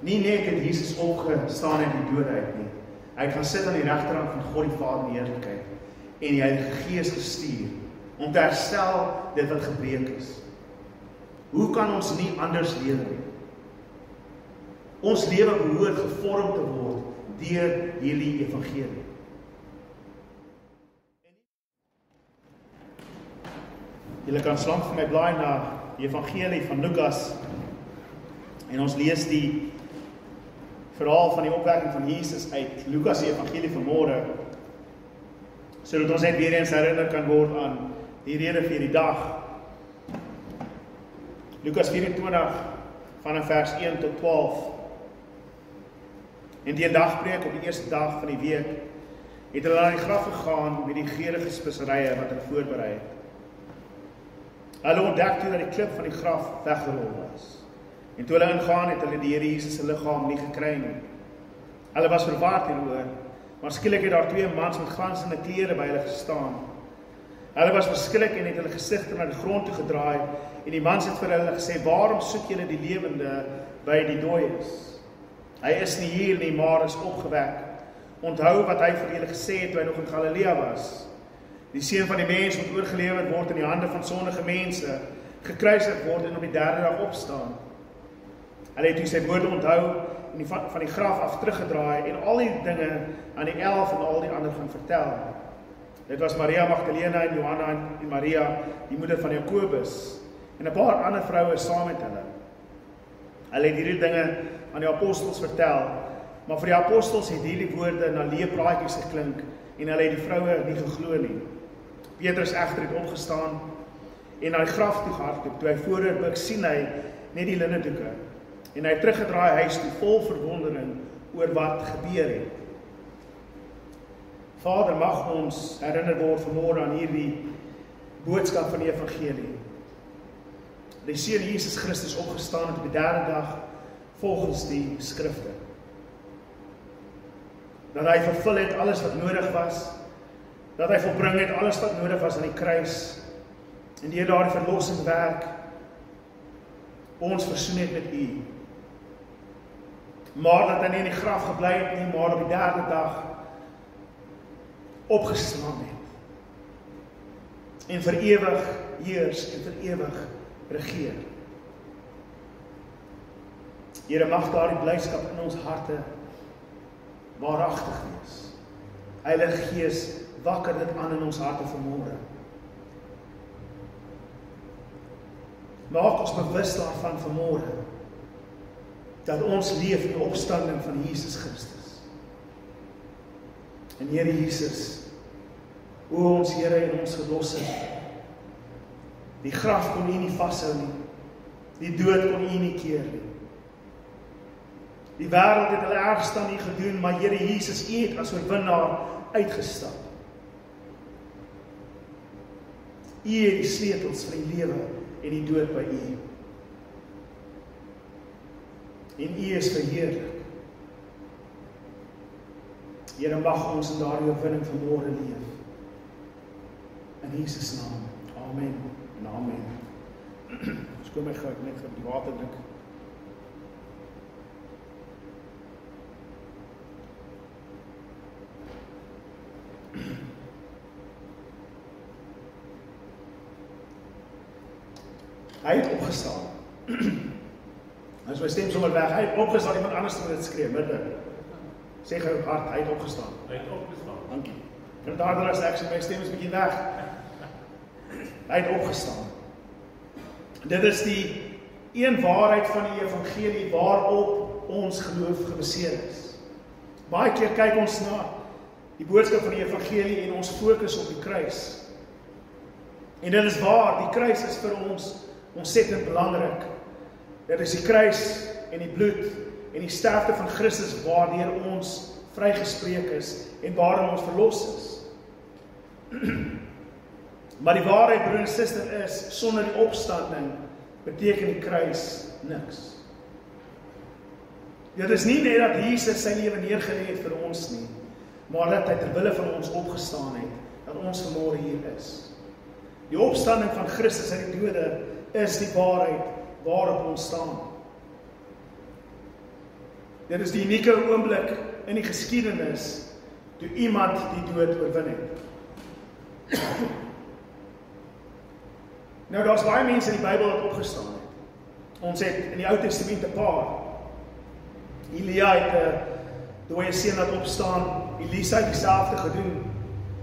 Nie net het Jesus opgestaan uit die dood uit nie. Hy het gaan sit aan die regterhand van God die Vader in die heerlikheid en die Heilige Gees gestuur om te herstel dit wat gebreek is. Hoe kan ons nie anders lewe nie? Ons lewe behoort gevorm te word deur hierdie evangelie. Julle kan slank vir my blaai na die evangelie van Lukas en ons lees die verhaal van die opwekking van Jesus uit Lukas die evangelie van môre, sodat ons net weer eens herinner kan word aan die rede vir die dag. Lukas 24 vanaf vers 1 tot 12. En die dagbreek op die eerste dag van die week het hulle na die graf gegaan met die geurende speserye wat hulle voorberei het. Hulle ontdek toe dat die klip van die graf weggerol was. En toe hulle ingaan het hulle die Here Jesus se liggaam nie gekry nie. Hulle was verward hieroor, maar skielik het daar 2 mans met glansende klere by hulle gestaan. Hulle was verskrik en het hulle gesigte na die grond toe gedraai en die mans het vir hulle gesê, waarom soek julle die lewende by die dooies? Hy is nie hier nie, maar is opgewek. Onthou wat hy vir julle gesê het toe hy nog in Galilea was. Die seun van die mens moet oorgelewer word in die hande van sondige mense, gekruisig word en op die 3de dag opstaan. Hy het toe sy woorde onthou en van die graf af teruggedraai en al die dinge aan die 11 en al die ander gaan vertel. Dit was Maria Magdalena en Johanna en Maria, die moeder van Jakobus, en 'n paar ander vroue saam met hulle. Hulle het hierdie dinge aan die apostels vertel, maar vir die apostels het hierdie woorde na leë praatjies geklink en hulle het die vroue nie geglo nie. Petrus egter het opgestaan en na die graf toe gehardloop. Toe hy vooroor buig, sien hy net die linnedoeke en hy het teruggedraai huis toe vol verwondering oor wat gebeur het. Vader, mag ons herinner word vanmôre aan hierdie boodskap van die evangelie. Die Seun Jesus Christus opgestaan het op die 3de dag volgens die skrifte. Dat hy vervul het alles wat nodig was, dat hy volbring het alles wat nodig was aan die kruis, en deur daardie verlossing werk, ons versoen het met U. Maar dat hy nie in die graf gebly het nie, maar op die 3de dag opgestaan het. En vir ewig heers en vir ewig regeer. Here, mag daardie blydskap in ons harte waaragtig wees. Heilige Gees, wakker dit aan in ons harte vanmôre. Maak ons bewus daarvan vanmôre, dat ons leef in die opstanding van Jesus Christus. En Here Jesus, o ons Here en ons Verlosser, die graf kon U nie vashou nie, die dood kon U nie keer nie. Die wêreld het hulle ergste aan U gedoen, maar Here Jesus, U het as oorwinnaar uitgestap. U het die sleutels van die lewe en die dood by U. En U is verheerlik. Here, mag ons in daardie oorwinning vanmôre leef. In Jesus naam. Amen en amen. Ons kom my gou net vir die water drink. Hy het opgestaan. As my stem sommer weg, hy het opgestaan, iemand anders moet dit skree, midde. Sê gou hard, hy het opgestaan. Hy het opgestaan. Dankie. En daardoor as ek sê, my stem is bietjie weg. Hy het opgestaan. Dit is die een waarheid van die evangelie waarop ons geloof gebaseer is. Baie keer kyk ons na die boodskap van die evangelie en ons fokus op die kruis. En dit is waar, die kruis is vir ons ontsettend belangrik. Dit is die kruis en die bloed en die sterfte van Christus waardeur ons vrygespreek is en waarom ons verlos is. Maar die waarheid, broer en suster, is sonder die opstanding beteken die kruis niks. Dit is nie net dat Jesus sy lewe neergelê het vir ons nie, maar dat hy ter wille van ons opgestaan het, dat ons vanmôre hier is. Die opstanding van Christus uit die dode is die waarheid waarop ons staan. Dit is die unieke oomblik in die geskiedenis toe iemand die dood oorwin het. Nou, daar's baie mense in die Bybel wat opgestaan het. Ons het in die Ou Testament 'n paar. Elia het 'n dooie seun laat opstaan. Elisa het dieselfde gedoen.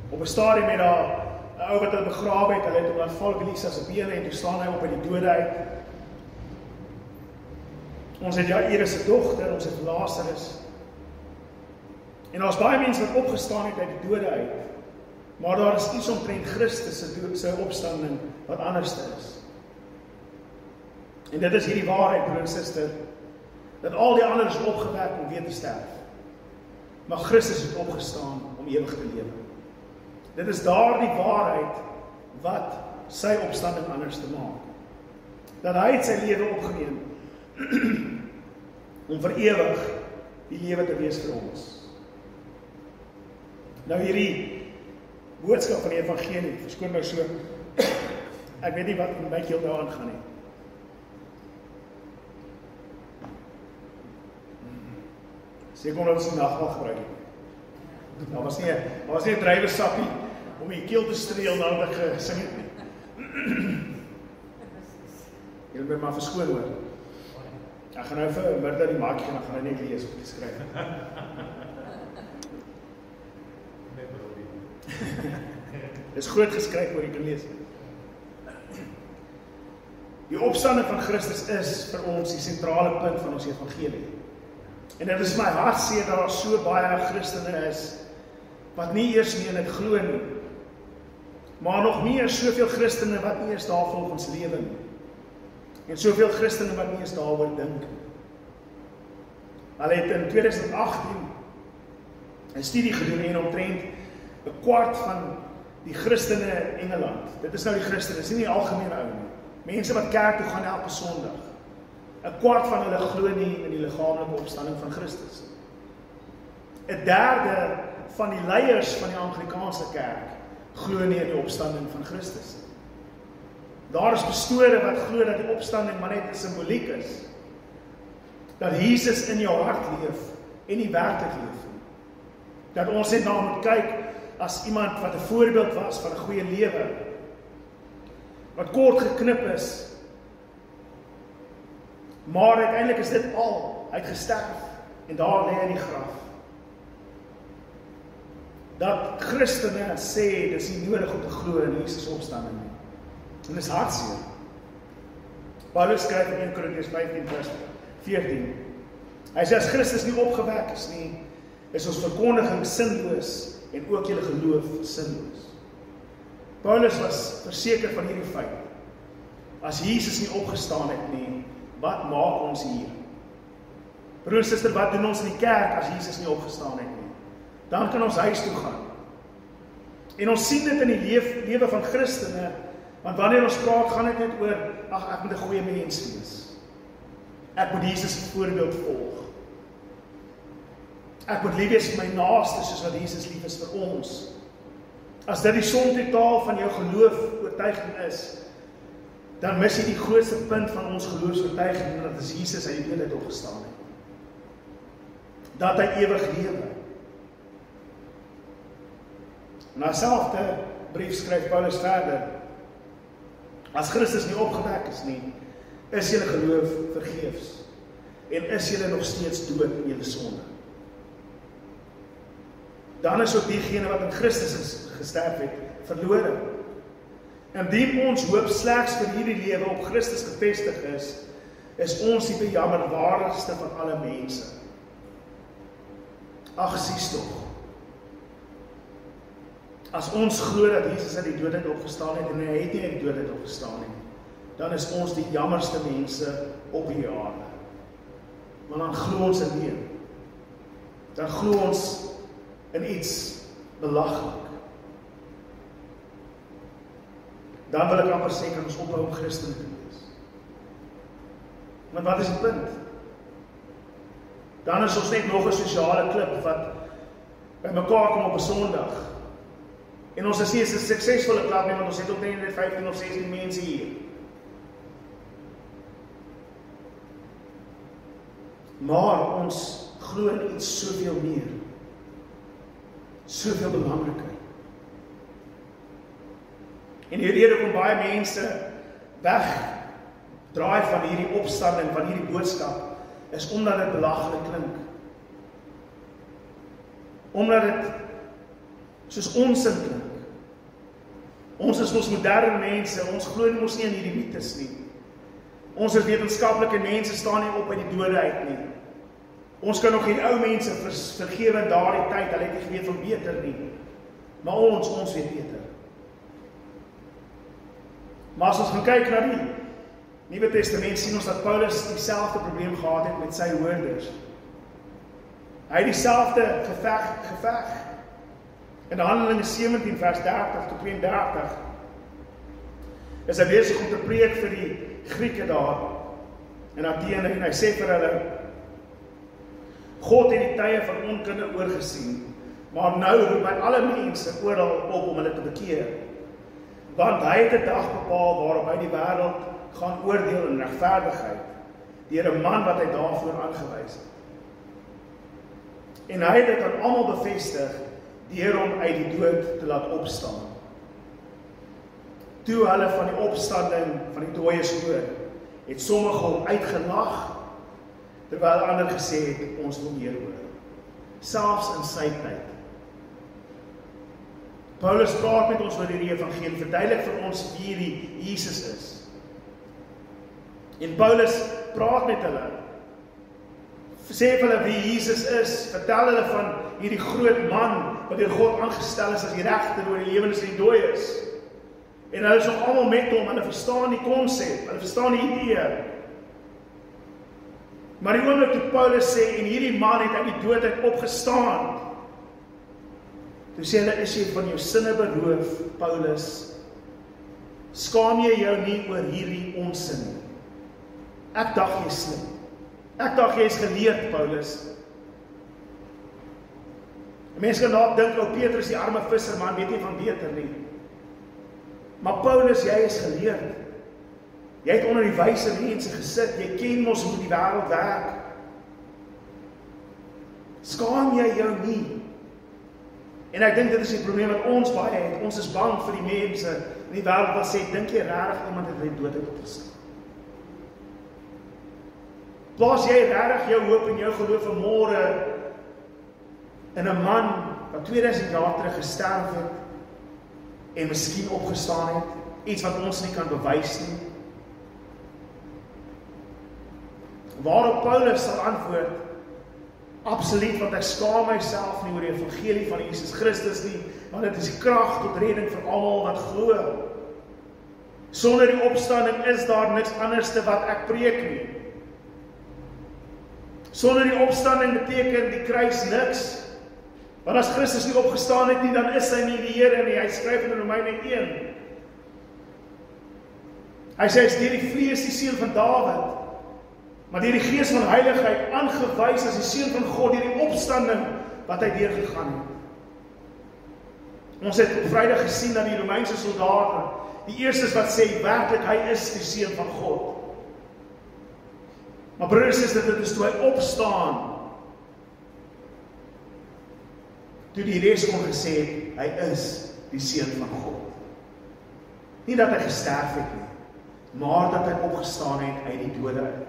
Op 'n stadium het daar 'n ou wat hulle begrawe het, hulle het hom laat val op Elisa se bene en toe staan hy op uit die dode uit. Ons het Jairus se dogter, ons het Lazarus. En daar's baie mense wat opgestaan het uit die dode uit. Maar daar is iets omtrent Christus se opstanding wat anderste is. En dit is hierdie waarheid, broer en suster, dat al die ander is opgewek om weer te sterf. Maar Christus het opgestaan om ewig te lewe. Dit is daardie waarheid wat sy opstanding anders te maak. Dat hy het sy lewe opgeneem om vir ewig die lewe te wees vir ons. Nou hierdie boodskap van die evangelie, verskoon my so, ek weet nie wat in my keel daar aangaan nie. Seker omdat ons die nagmaal gebruik het. Daar was nie 'n drywersappie om die keel te streel nadat ek gesing het nie. Julle moet maar verskoon hoor. Ek gaan nou vir Mirda die maatjie en dan gaan hy net lees wat hy skryf. Dis groot geskryf waar jy kan lees. Die opstanding van Christus is vir ons die sentrale punt van ons evangelie. En dit is my hartseer dat daar so baie Christene is wat nie eers meer in dit glo nie. Maar nog meer soveel Christene wat nie eens daar volgens lewe nie. En soveel Christene wat nie eens daaroor dink nie. Hulle het in 2018 'n studie gedoen en omtrent 'n kwart van die Christene in Engeland. Dit is nou die Christene, dis nie die algemene ou nie. Mense wat kerk toe gaan elke Sondag. 'n kwart van hulle glo nie in die liggaamlike opstanding van Christus. 'n derde van die leiers van die Anglikaanse kerk glo nie in die opstanding van Christus. Daar is pastore wat glo dat die opstanding maar net 'n simboliek is. Dat Jesus in jou hart leef en nie werklik leef nie. Dat ons net na hom moet kyk as iemand wat 'n voorbeeld was van 'n goeie lewe. Wat kort geknip is. Maar uiteindelik is dit al. Hy het gesterf en daar lê hy in die graf. Dat Christene sê dis nie nodig om te glo in Jesus opstanding nie. En dis hartseer. Paulus skryf in 1 Korintiërs 15:14. Hy sê as Christus nie opgewek is nie, is ons verkondiging sinloos en ook julle geloof sinloos. Paulus was verseker van hierdie feit. As Jesus nie opgestaan het nie, wat maak ons hier? Broer en suster, wat doen ons in die kerk as Jesus nie opgestaan het nie? Dan kan ons huis toe gaan. En ons sien dit in die lewe van Christene, want wanneer ons praat, gaan dit net oor, ek moet 'n goeie mens wees. Ek moet Jesus se voorbeeld volg. Ek moet lief wees vir my naaste soos wat Jesus lief is vir ons. As dit die somtotaal van jou geloof oortuiging is, dan mis jy die grootste punt van ons geloofsoortuiging, en dat is Jesus uit die dood uit opgestaan het. Dat hy ewig lewe. In dieselfde brief skryf Paulus verder, as Christus nie opgewek is nie, is julle geloof vergeefs, en is julle nog steeds dood in julle sonde. Dan is ook diegene wat in Christus gesterf het, verlore. Indien ons hoop slegs vir hierdie lewe op Christus gevestig is ons die bejammerwaardigste van alle mense. Ag, sies tog. As ons glo dat Jesus uit die dood uit opgestaan het en hy het nie uit die dood uit opgestaan nie, dan is ons die jammerste mense op die aarde. Maar dan glo ons in nie. Dan glo ons in iets belaglik. Dan wil ek amper sê, kan ons ophou om Christen te wees. Want wat is die punt? Dan is ons net nog 'n sosiale klip wat by mekaar kom op 'n Sondag. En ons is nie 'n suksesvolle klub nie, want ons het ook net 15 of 16 mense hier. Maar ons glo in iets soveel meer. Soveel belangriker. En die rede kom baie mense wegdraai van hierdie opstanding, van hierdie boodskap, is omdat dit belaglik klink. Omdat dit soos onsin klink. Ons is ons moderne mense, ons glo nie mos nie in hierdie mites nie. Ons is wetenskaplike mense, staan nie op uit die dode uit nie. Ons kan nog hierdie ou mense vergewe in daardie tyd, hulle het nie geweet van beter nie. Maar ons weet beter. Maar as ons gaan kyk na die Nuwe Testament, sien ons dat Paulus dieselfde probleem gehad het met sy hoorders. Hy het dieselfde geveg. In Handelinge 17 vers 30 tot 32 is hy besig om te preek vir die Grieke daar in Athene, en hy sê vir hulle, God het die tye van onkunde oorgesien, maar nou roep hy alle mense oral op om hulle te bekeer. Want hy het 'n dag bepaal waarop hy die wêreld gaan oordeel in regverdigheid, deur 'n man wat hy daarvoor aangewys het. En hy het dit aan almal bevestig, deur hom uit die dood te laat opstaan. Toe hulle van die opstanding van die dooies hoor, het sommige hom uitgelag, terwyl ander gesê het, ons wil meer hoor. Selfs in sy tyd. Paulus praat met ons oor die evangelie, verduidelik vir ons wie die Jesus is. En Paulus praat met hulle, sê vir hulle wie Jesus is, vertel hulle van hierdie groot man, wat deur God aangestel is as die regter oor die lewendes en die dooies. En hulle is nog almal met hom, hulle verstaan die konsep, hulle verstaan die idee. Maar die oomblik toe Paulus sê, en hierdie man het uit die dood uit opgestaan, toe sê hulle, is jy van jou sinne beroof, Paulus? Skaam jy jou nie oor hierdie onsin nie? Ek dacht jy is slim. Ek dacht jy is geleerd, Paulus. Mense kan dalk dink, ou Petrus, die arme visserman, weet nie van beter nie. Maar Paulus, jy is geleerd. Jy het onder die wyse mense gesit, jy ken mos hoe die wêreld werk. Skaam jy jou nie? En ek dink dit is die probleem wat ons baie het. Ons is bang vir die mense in die wêreld wat sê, dink jy regtig iemand het uit dood uit opgestaan? Plaas jy regtig jou hoop en jou geloof vanmôre in 'n man wat 2000 jaar terug gesterf het en miskien opgestaan het, iets wat ons nie kan bewys nie? Waarop Paulus sal antwoord, absoluut, want ek skaam myself nie oor die evangelie van Jesus Christus nie, want dit is die krag tot redding vir almal wat glo. Sonder die opstanding is daar niks anderste wat ek preek nie. Sonder die opstanding beteken die kruis niks. Want as Christus nie opgestaan het nie, dan is hy nie die Here nie. Hy skryf in Romeine 1. Hy sê, hy is deur die vlees die seun van Dawid, maar deur die gees van heiligheid aangewys as die seun van God deur die opstanding wat hy deurgegaan het. Ons het op Vrydag gesien dat die Romeinse soldate, die eerstes wat sê, werklik hy is die seun van God. Maar broers, dit is toe hy opstaan, toe die res kon gesê het, hy is die seun van God. Nie dat hy gesterf het nie, maar dat hy opgestaan het uit die dode uit.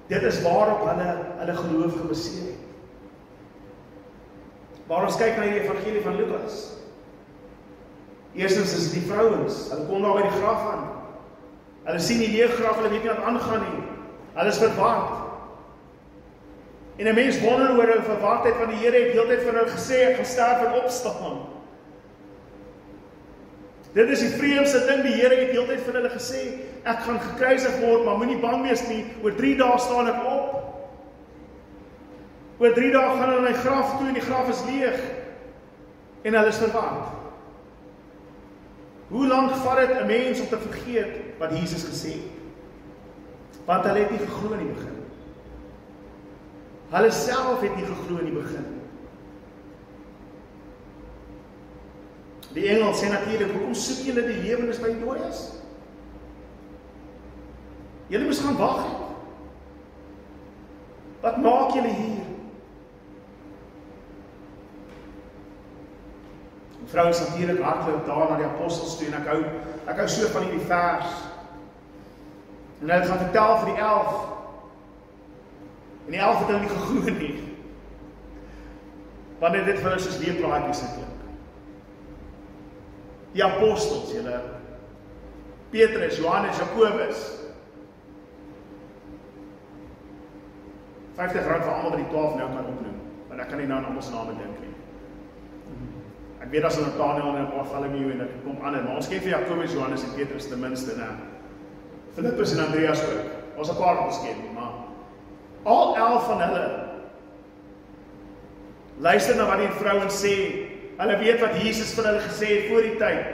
Dit is waarop hulle geloof gebaseer het. Maar ons kyk na die evangelie van Lukas. Eerstens is die vrouens, hulle kom daar by die graf aan. Hulle sien die leë graf, hulle weet nie wat aangaan nie. Hulle is verward. En 'n mens wonder oor hulle verwardheid, want die Here het heeltyd vir hulle gesê, ek gaan sterf en opstaan. Dit is die vreemdste ding, die Here het heeltyd vir hulle gesê, ek gaan gekruisig word, maar moenie bang wees nie, oor 3 dae staan ek op. Oor 3 dae gaan hulle na die graf toe en die graf is leeg. En hulle is verward. Hoe lank vat dit 'n mens om te vergeet wat Jesus gesê het? Want hulle het nie geglo in die begin. Hulle self het nie geglo in die begin. Die engel sê natuurlik, hoekom soek julle die lewendes by die dooies? Julle moes gaan wag het. Wat maak julle hier? Die vrouens natuurlik hardloop daar na die apostels toe, en ek hou so van hierdie vers. En hulle gaan vertel vir die 11. En die 11 het hulle nie geglo nie. Wanneer dit vir hulle soos leerpraatjies klink. Die apostels, julle, Petrus, Johannes, Jakobus, R50 vir almal wat die 12 nou kan opnoem, want ek kan nie nou aan almal se name dink nie. Ek weet as Nathanael en Bartholomew en ek kom ander, maar ons ken vir Jakobus, Johannes en Petrus ten minste, né? Philippus en Andreas ook. Ons 'n paar wat ons ken, maar al 11 van hulle luister na wat die vrouens sê. Hulle weet wat Jesus vir hulle gesê het voor die tyd.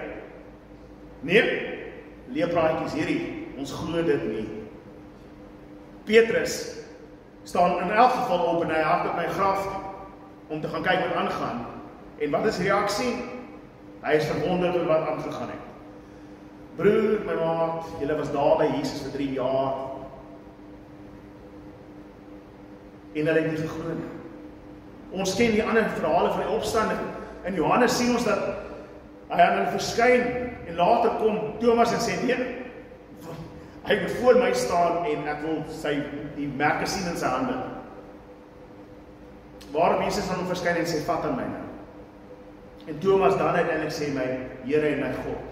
Nee, leerpraatjies hierdie, ons glo dit nie. Petrus staan in elk geval op en hy hardloop na die graf om te gaan kyk wat aangaan. En wat is die reaksie? Hy is verwonderd oor wat aangegaan het. Broer, my maat, julle was daar by Jesus vir 3 jaar. En hulle het nie geglo nie. Ons ken die ander verhale van die opstanding. In Johannes sien ons dat hy aan hulle verskyn en later kom Thomas en sê, nee, hy moet voor my staan en ek wil die merke sien in sy hande. Waarop Jesus aan hom verskyn en sê, vat aan my nou. En Thomas dan uiteindelik sê, my Here en my God.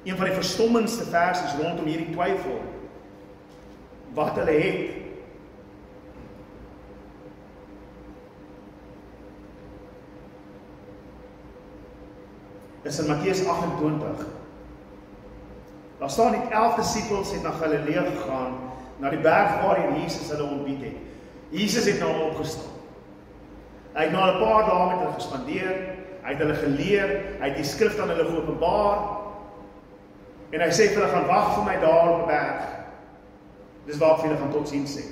Een van die verstommendste versies rondom hierdie twyfel, wat hulle het, is in Matteus 28. Daar staan die 11 disippels het na Galilea gegaan, na die berg waarin Jesus hulle ontbied het. Jesus het na hom opgestaan. Hy het na 'n paar dae met hulle gespandeer, hy het hulle geleer, hy het die skrif aan hulle geopenbaar, en hy sê vir hulle, gaan wag vir my daar op die berg. Dis waar ek vir julle gaan totsiens sê.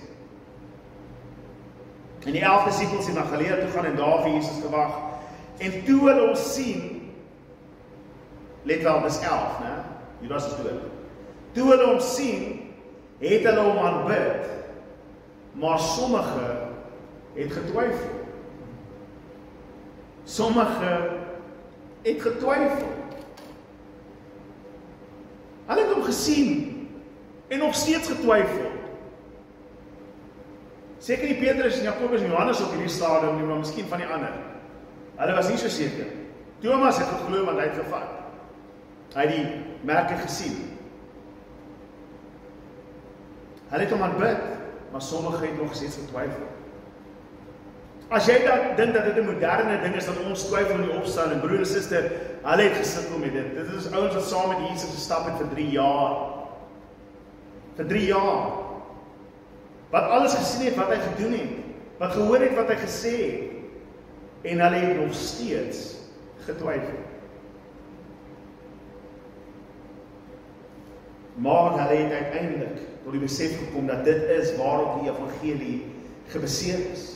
En die 11 disippels het na Galilea toe gaan en daar vir Jesus gewag. En toe hulle hom sien, let wel, dis 11, né? Judas is dood. Toe hulle hom sien, het hulle hom aanbid, maar sommige het getwyfel. Sommige het getwyfel. Hulle het hom gesien en nog steeds getwyfel. Seker nie Petrus en Jakobus en Johannes op hierdie stadium nie, maar miskien van die ander. Hulle was nie so seker. Thomas het geglo want hy het gevat. Hy het die merke gesien. Hulle het hom aanbid, maar sommige het nog steeds getwyfel. As jy dan dink dat dit 'n moderne ding is, dat ons twyfel in die opstanding, broer en suster, hulle het gesukkel met dit. Dit is ouens wat saam met Jesus gestap het vir 3 jaar. Vir 3 jaar. Wat alles gesien het, wat hy gedoen het. Wat gehoor het, wat hy gesê het. En hulle het nog steeds getwyfel. Maar hulle het uiteindelik tot die besef gekom dat dit is waarop die evangelie gebaseer is.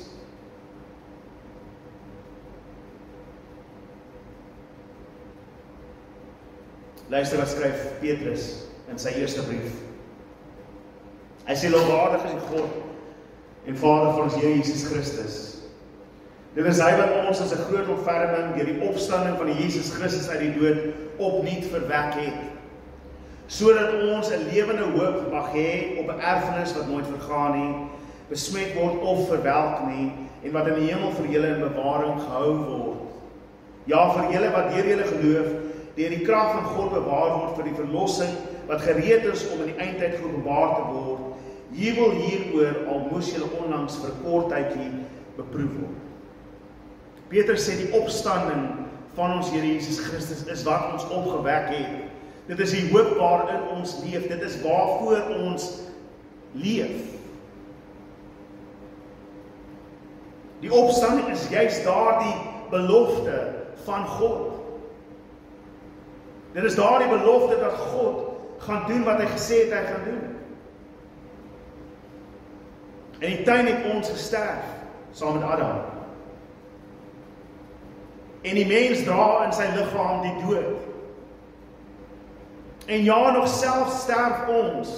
Luister wat skryf Petrus in sy eerste brief. Hy sê, lofwaardig is die God en Vader van ons Here Jesus Christus. Dit is hy wat ons as 'n groot ontferming deur die opstanding van die Jesus Christus uit die dood opnuut verwek het, sodat ons 'n lewende hoop mag hê op 'n erfenis wat nooit vergaan nie, besmet word of verwelk nie, en wat in die hemel vir julle in bewaring gehou word. Ja, vir julle wat deur julle geloof deur die krag van God bewaar word vir die verlossing wat gereed is om in die eindtyd geopenbaar te word. Jubel hieroor, al moes julle onlangs vir 'n kort tydjie beproef word. Petrus sê die opstanding van ons Here Jesus Christus is wat ons opgewek het. Dit is die hoop waarin ons leef. Dit is waarvoor ons leef. Die opstanding is juist daardie belofte van God. Dit is daardie belofte dat God gaan doen wat hy gesê het hy gaan doen. In die tuin het ons gesterf, saam met Adam. En die mens dra in sy liggaam die dood. En ja, nog self sterf ons.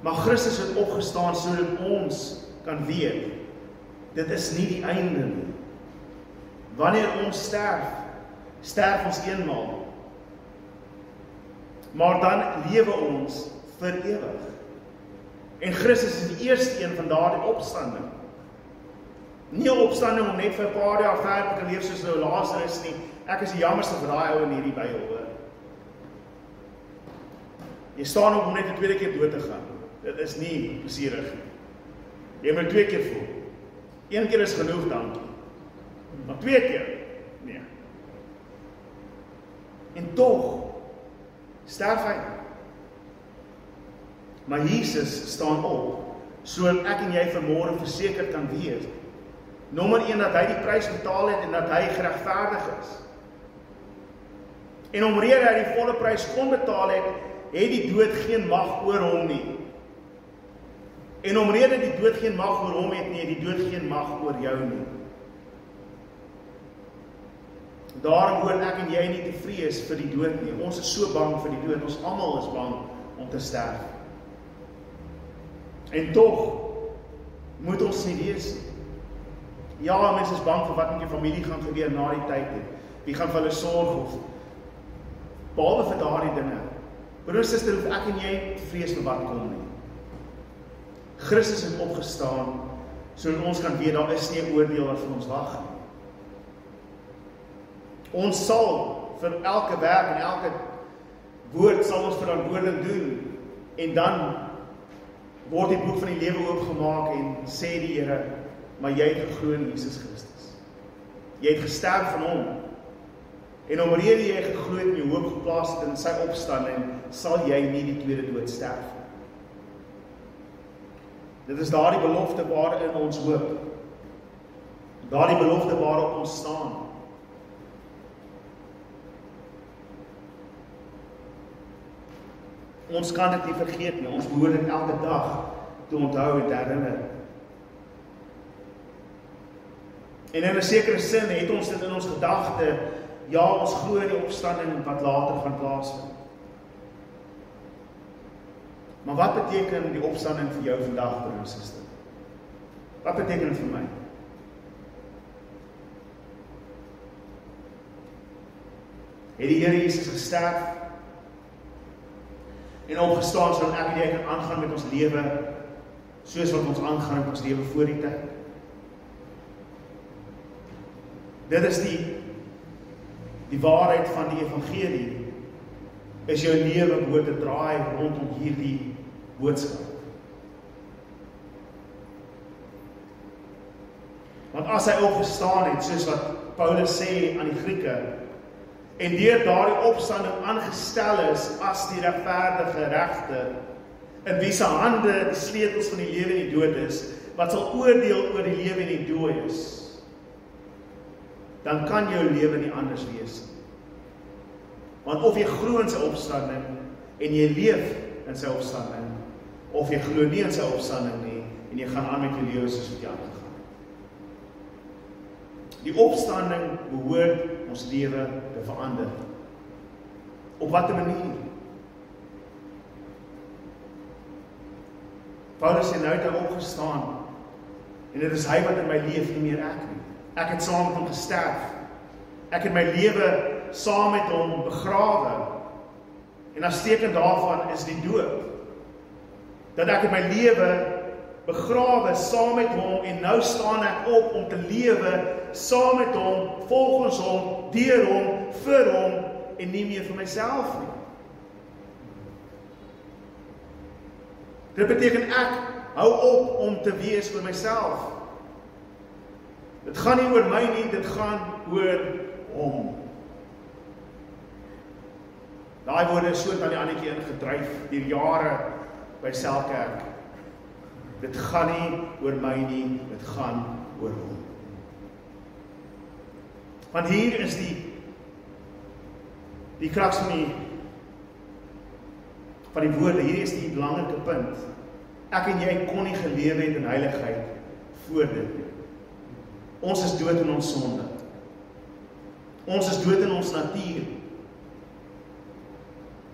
Maar Christus het opgestaan sodat ons kan weet, dit is nie die einde nie. Wanneer ons sterf ons eenmaal. Maar dan lewe ons vir ewig. En Christus is die eerste een van daardie opstanding. Nie 'n opstanding om net vir 'n paar jaar verder te kan leef soos nou Lazarus nie. Ek is die jammerste vir daai ou in hierdie Bybel, hoor. Jy staan op om net 'n tweede keer dood te gaan. Dit is nie plesierig nie. Jy moet 2 keer voel. 1 keer is genoeg, dankie. Maar 2 keer? Nee. En tog sterf hy. Maar Jesus staan op, sodat ek en jy vanmôre verseker kan weet. Nommer 1, dat hy die prys betaal het en dat hy geregverdig is. En omrede hy die volle prys kon betaal het die dood geen mag oor hom nie. En omrede die dood geen mag oor hom het nie, die dood geen mag oor jou nie. Daarom hoort ek en jy nie te vrees vir die dood nie. Ons is so bang vir die dood, ons almal is bang om te sterf. En tog moet ons nie wees nie. Ja, mense is bang vir wat met jou familie gaan gebeur na die tyd. Wie gaan vir hulle sorg of behalwe vir daardie dinge. Broer en suster, hoef ek en jy te vrees vir wat kom nie. Christus het opgestaan sodat ons kan weet daar is nie 'n oordeel wat vir ons wag nie. Ons sal vir elke werk en elke woord sal ons verantwoordelik doen. En dan word die boek van die lewe oopgemaak en sê die Here, maar jy het geglo in Jesus Christus. Jy het gesterf van hom. En omrede jy geglo het en jou hoop geplaas het in sy opstanding, sal jy nie die tweede dood sterf. Dit is daardie belofte waarin ons hoop. Daardie belofte waarop ons staan. Ons kan dit nie vergeet nie. Ons behoort dit elke dag te onthou en te herinner. En in 'n sekere sin het ons dit in ons gedagte, ja, ons glo in die opstanding wat later gaan plaasvind. Maar wat beteken die opstanding vir jou vandag, broer en suster? Wat beteken dit vir my? Het die Here Jesus gesterf en opgestaan sodat ek en jy kan aangaan met ons lewe soos wat ons aangaan met ons lewe voor die tyd? Dit is die waarheid van die evangelie, is jou lewe behoort te draai rondom hierdie boodskap. Want as hy opgestaan het, soos wat Paulus sê aan die Grieke, en deur daardie opstanding aangestel is as die regverdige regter, in wie se hande die sleutels van die lewe en die dood is, wat sal oordeel oor die lewe en die dooies, dan kan jou lewe nie anders wees nie. Want of jy glo in sy opstanding en jy leef in sy opstanding, of jy glo nie in sy opstanding nie en jy gaan aan met jou lewe soos wat jy aangegaan het. Die opstanding behoort ons lewe te verander. Op watter manier? Paulus sê nou het hy opgestaan en dit is hy wat in my leef, nie meer ek nie. Ek het saam met hom gesterf. Ek het my lewe saam met hom begrawe. En as teken daarvan is die dood. Dat ek in my lewe begrawe saam met hom en nou staan ek op om te lewe saam met hom, volgens hom, deur hom, vir hom en nie meer vir myself nie. Dit beteken ek hou op om te wees vir myself. Dit gaan nie oor my nie, dit gaan oor hom. Daai woorde is so aan die ander keer ingedryf deur jare by Selkerk. Dit gaan nie oor my nie, dit gaan oor hom. Want hier is die kraks van die woorde, hier is die belangrike punt. Ek en jy kon nie gelewe het in heiligheid voor dit nie. Ons is dood in ons sonde. Ons is dood in ons natuur.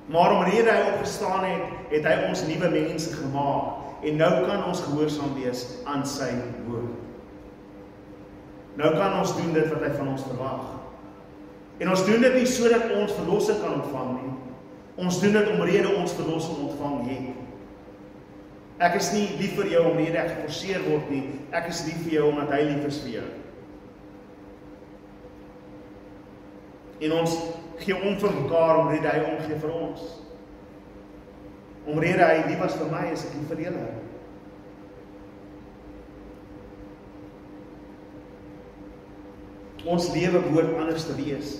Maar omdat hy opgestaan het, het hy ons nuwe mense gemaak. En nou kan ons gehoorsaam wees aan sy woord. Nou kan ons doen dit wat hy van ons verwag. En ons doen dit nie sodat ons verlossing kan ontvang nie. Ons doen dit omrede ons verlossing ontvang het. Ek is nie lief vir jou omrede ek geforseer word nie. Ek is lief vir jou omdat hy lief is vir jou. En ons gee om vir mekaar omrede hy omgee vir ons. Omrede hy lief was vir my, is ek lief vir julle. Ons lewe behoort anders te wees.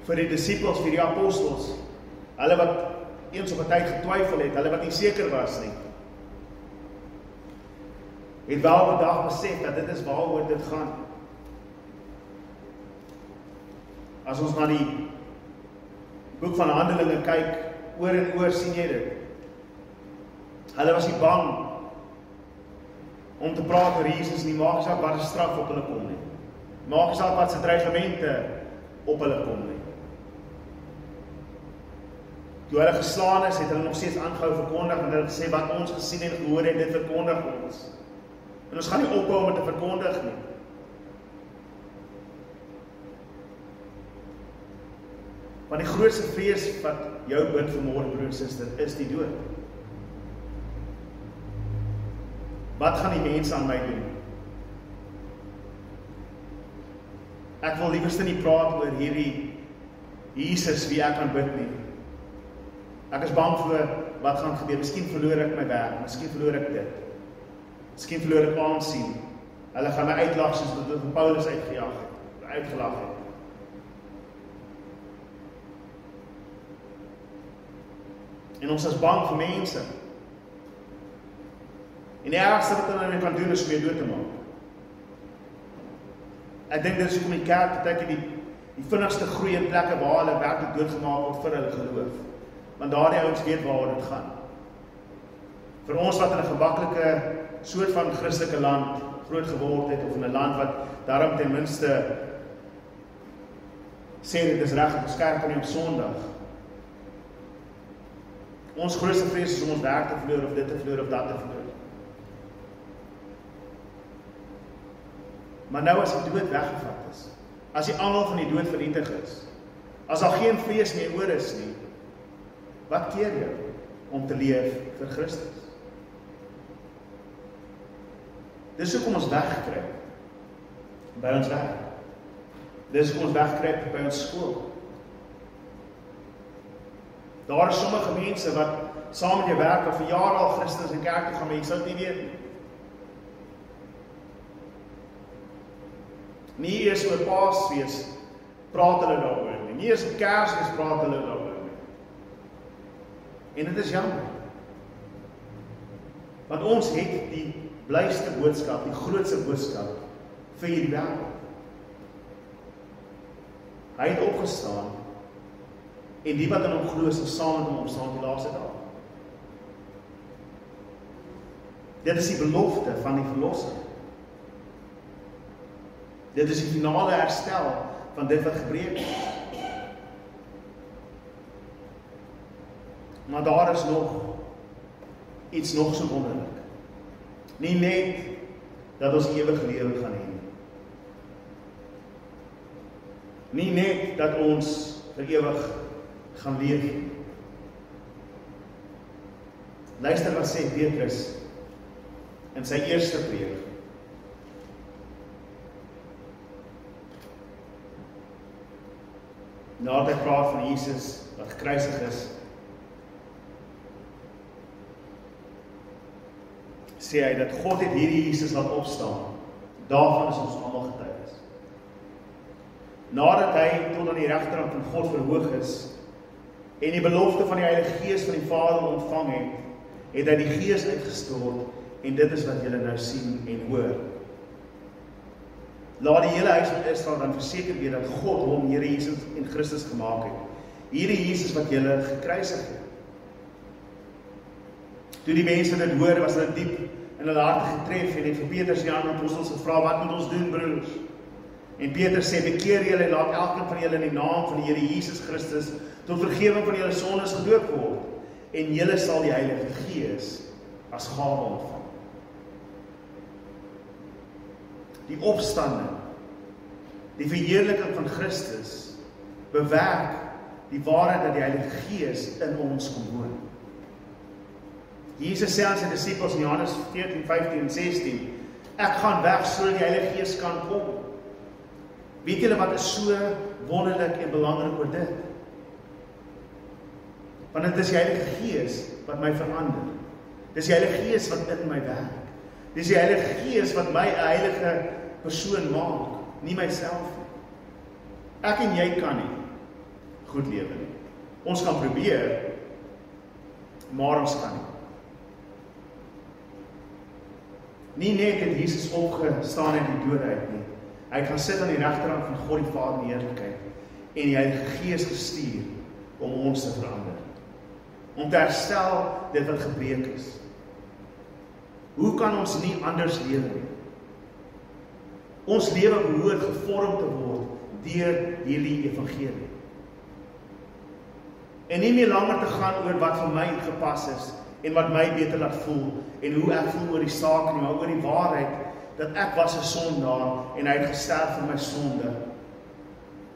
Vir die disippels, vir die apostels, hulle wat eens op 'n tyd getwyfel het, hulle wat nie seker was nie, het wel op 'n dag besef dat dit is waaroor dit gaan. As ons na die boek van Handelinge kyk, oor en oor sien jy dit. Hulle was nie bang om te praat oor Jesus nie, maak nie saak wat se straf op hulle kom nie. Maak nie saak wat se dreigemente op hulle kom nie. Toe hulle geslaan is, het hulle nog steeds aangehou verkondig, en hulle gesê wat ons gesien en gehoor het, dit verkondig ons. En ons gaan nie ophou om te verkondig nie. Want die grootste vrees wat jou bind vanmôre, broer en suster, is die dood. Wat gaan die mense aan my doen? Ek wil liewerste nie praat oor hierdie Jesus wie ek aanbid nie. Ek is bang vir wat gaan gebeur. Miskien verloor ek my werk, miskien verloor ek dit. Miskien verloor ek aansien. Hulle gaan my uitlag soos wat hulle Paulus uitgelag het. En ons is bang vir mense. En die ergste wat hulle kan doen is om jou dood te maak. Ek dink dit is hoekom die kerk partykeer die vinnigste groei in plekke waar hulle werklik doodgemaak word vir hulle geloof. Want daardie ouens weet waaroor dit gaan. Vir ons wat in 'n gemaklike soort van Christelike land groot geword het, of in 'n land wat daarom ten minste sê dit is reg om skerp nie op Sondag. Ons grootste vrees is om ons werk te verloor, of dit te verloor, of dat te verloor. Maar nou as die dood weggevat is, as die angel van die dood vernietig is, as daar geen vrees meer oor is nie, wat keer jou om te leef vir Christus? Dis hoekom ons wegkruip by ons werk. Dis hoekom ons wegkruip by ons skool. Daar is sommige mense wat saam met jou werk, wat vir jare al Christus in kerk toe gaan, maar jy sal dit nie weet nie. Nie eers oor Paasfees praat hulle daaroor nie. Nie eers op Kersfees praat hulle daaroor nie. En dit is jammer. Want ons het die blyste boodskap, die grootste boodskap vir hierdie wêreld. Hy het opgestaan en die wat in hom glo sal saam met hom opstaan die laaste dag. Dit is die belofte van die verlossing. Dit is die finale herstel van dit wat gebreek is. Maar daar is nog iets nog so wonderlik. Nie net dat ons ewige lewe gaan hê. Nie net dat ons vir ewig gaan leef. Luister wat sê Petrus in sy eerste preek. Nadat hy praat van Jesus wat gekruisig is, sê hy dat God het hierdie Jesus laat opstaan. Daarvan is ons almal getuies. Nadat hy tot aan die regterhand van God verhoog is en die belofte van die Heilige Gees van die Vader ontvang het, het hy die Gees uitgestort en dit is wat julle nou sien en hoor. Laat die hele huis van Israel dan verseker weet dat God hom, Here Jesus en Christus gemaak het. Hierdie Jesus wat julle gekruisig het. Toe die mense dit hoor, was hulle diep in hulle harte getref en het vir Petrus en die ander apostels gevra, wat moet ons doen, broers? En Petrus sê, bekeer julle en laat elkeen van julle in die naam van die Here Jesus Christus tot vergifnis van julle sondes gedoop word, en julle sal die Heilige Gees as gawe ontvang. Die opstanding, die verheerliking van Christus, bewerk die waarheid dat die Heilige Gees in ons kom woon. Jesus sê aan sy disippels in Johannes 14, 15 en 16, ek gaan weg sodat die Heilige Gees kan kom. Weet julle wat is so wonderlik en belangrik oor dit? Want dit is die Heilige Gees wat my verander. Dis die Heilige Gees wat in my werk. Dis die Heilige Gees wat my 'n heilige persoon maak, nie myself nie. Ek en jy kan nie goed lewe nie. Ons kan probeer, maar ons kan nie. Nie net het Jesus opgestaan uit die dood uit nie. Hy gaan sit aan die regterhand van God die Vader in heerlikheid en die Heilige Gees gestuur om ons te verander. Om te herstel dit wat gebreek is. Hoe kan ons nie anders lewe nie? Ons lewe behoort gevorm te word deur hierdie evangelie. En nie meer langer te gaan oor wat vir my gepas is en wat my beter laat voel en hoe ek voel oor die saak nie, maar oor die waarheid dat ek was 'n sondaar en hy het gesterf vir my sonde.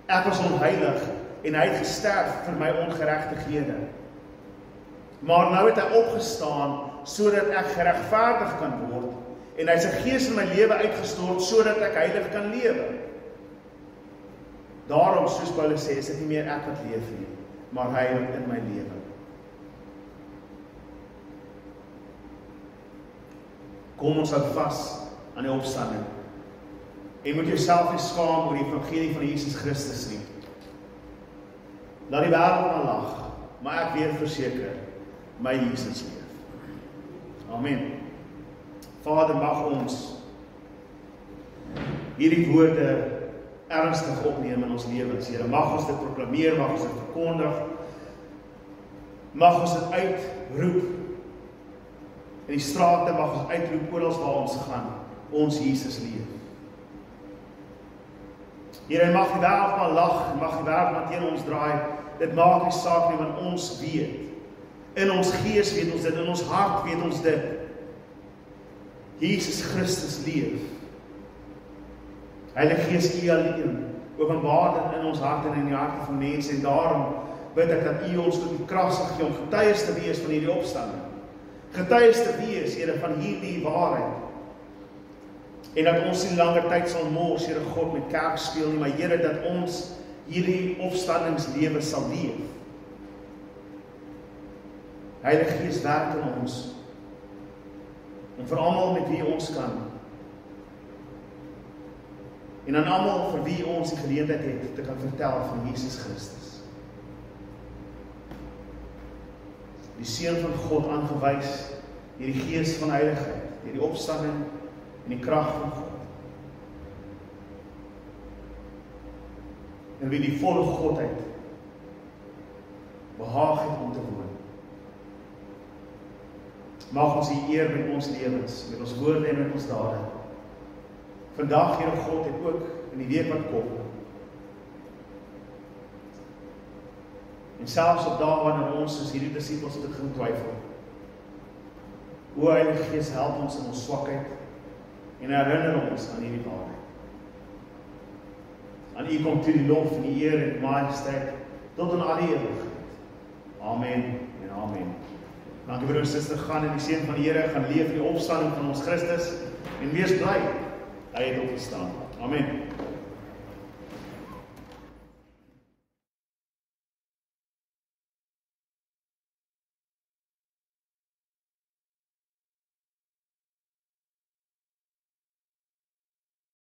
Ek was onheilig en hy het gesterf vir my ongeregtighede. Maar nou het hy opgestaan sodat ek geregverdig kan word en hy het sy Gees in my lewe uitgestort sodat ek heilig kan lewe. Daarom, soos Paulus sê, is dit nie meer ek wat leef nie, maar hy wat in my lewe. Kom ons hou vas aan die opstanding. En moet jouself nie skaam oor die evangelie van Jesus Christus nie. Laat die wêreld maar lag, maar ek weet verseker, my Jesus leef. Amen. Vader, mag ons hierdie woorde ernstig opneem in ons lewens. Here, mag ons dit proklameer, mag ons dit verkondig, mag ons dit uitroep in die strate, mag ons uitroep oral waar ons gaan, ons Jesus leef. Here, mag die wêreld maar lag, mag die wêreld maar teen ons draai, dit maak nie saak nie, want ons weet, in ons gees weet ons dit, in ons hart weet ons dit, Jesus Christus leef. Heilige Gees, U alleen, openbaar dit in ons hart en in die harte van mense, en daarom bid ek dat U ons tot die krag sal gee om getuies te wees van hierdie opstanding. Getuies te wees, Here, van hierdie waarheid. En dat ons nie langer tyd sal mors, Here God, met kerk speel nie, maar Here, dat ons hierdie opstandingslewe sal leef. Heilige Gees, werk in ons, en vir almal met wie ons kan, en aan almal vir wie ons die geleentheid het te kan vertel van Jesus Christus. Die Seun van God aangewys deur die Gees van heiligheid, deur die opstanding en die krag van God. En wie die volle Godheid behaag het om te woon. Mag ons die eer met ons lewens, met ons woorde en met ons dade. Vandag, Here God, en ook in die week wat kom. En selfs op dae wanneer ons soos hierdie disippels dit gaan twyfel. O Heilige Gees, help ons in ons swakheid en herinner ons aan hierdie waarheid. Aan U kom toe die lof en die eer en majesteit tot in alle ewigheid. Amen en amen. Dankie broer en suster, gaan in die seën van die Here, gaan leef in die opstanding van ons Christus en wees bly, hy het opgestaan. Amen.